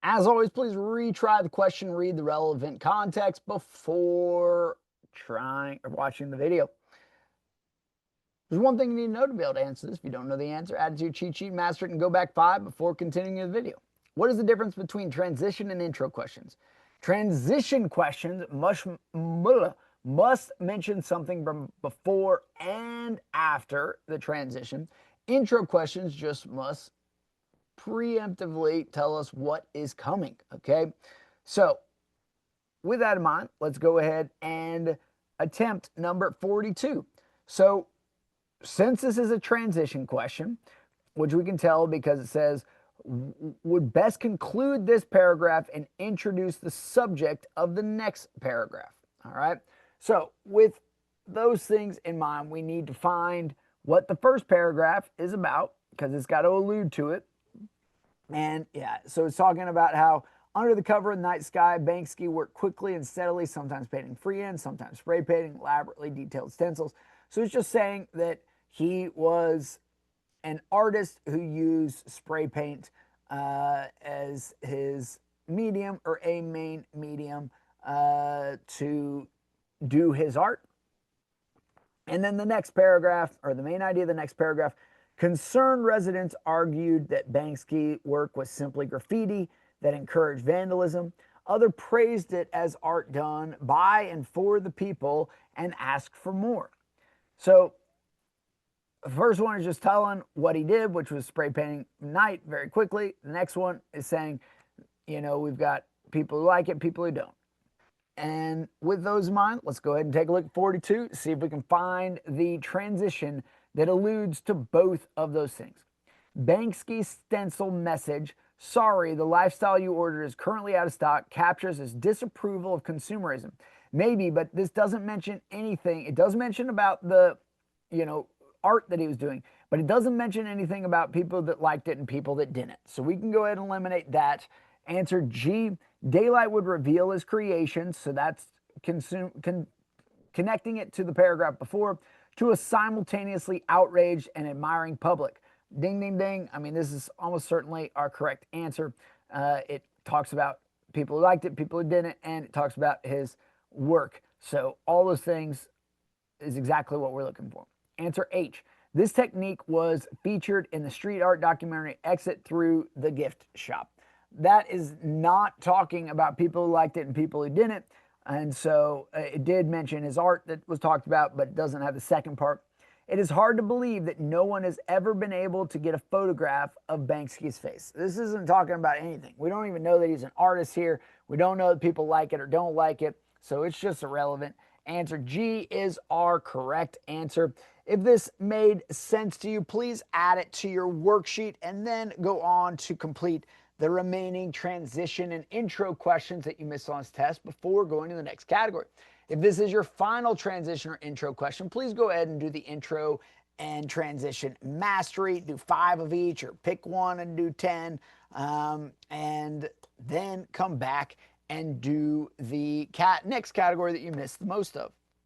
As always, please retry the question, read the relevant context before trying or watching the video. There's one thing you need to know to be able to answer this. If you don't know the answer, add it to your cheat sheet, master it, and go back 5 before continuing the video. What is the difference between transition and intro questions? Transition questions must mention something from before and after the transition. Intro questions just must preemptively tell us what is coming, okay? So with that in mind, let's go ahead and attempt number 42. So since this is a transition question, which we can tell because it says, would best conclude this paragraph and introduce the subject of the next paragraph. All right. So with those things in mind, we need to find what the first paragraph is about because it's got to allude to it. And yeah, so it's talking about how under the cover of the night sky, Banksy worked quickly and steadily, sometimes painting freehand, sometimes spray painting, elaborately detailed stencils. So it's just saying that he was an artist who used spray paint as his medium or a main medium to do his art. And then the next paragraph, or the main idea of the next paragraph, concerned residents argued that Banksy work was simply graffiti that encouraged vandalism. Others praised it as art done by and for the people and asked for more. So the first one is just telling what he did, which was spray painting night very quickly. The next one is saying, you know, we've got people who like it, people who don't. And with those in mind, let's go ahead and take a look at 42, see if we can find the transition that alludes to both of those things. Banksy's stencil message, sorry, the lifestyle you ordered is currently out of stock, captures his disapproval of consumerism. Maybe, but this doesn't mention anything. It does mention about the, you know, art that he was doing, but it doesn't mention anything about people that liked it and people that didn't. So we can go ahead and eliminate that. Answer G, daylight would reveal his creations. So that's connecting it to the paragraph before, to a simultaneously outraged and admiring public. Ding, ding, ding. I mean, this is almost certainly our correct answer. It talks about people who liked it, people who didn't, and it talks about his work. So all those things is exactly what we're looking for. Answer H. This technique was featured in the street art documentary Exit Through the Gift Shop. That is not talking about people who liked it and people who didn't. And so it did mention his art that was talked about, but it doesn't have the second part. It is hard to believe that no one has ever been able to get a photograph of Banksy's face. This isn't talking about anything. We don't even know that he's an artist here. We don't know that people like it or don't like it. So it's just irrelevant. Answer G is our correct answer. If this made sense to you, please add it to your worksheet and then go on to complete the remaining transition and intro questions that you missed on this test before going to the next category. If this is your final transition or intro question, please go ahead and do the intro and transition mastery. Do 5 of each or pick one and do 10. And then come back and do the next category that you missed the most of.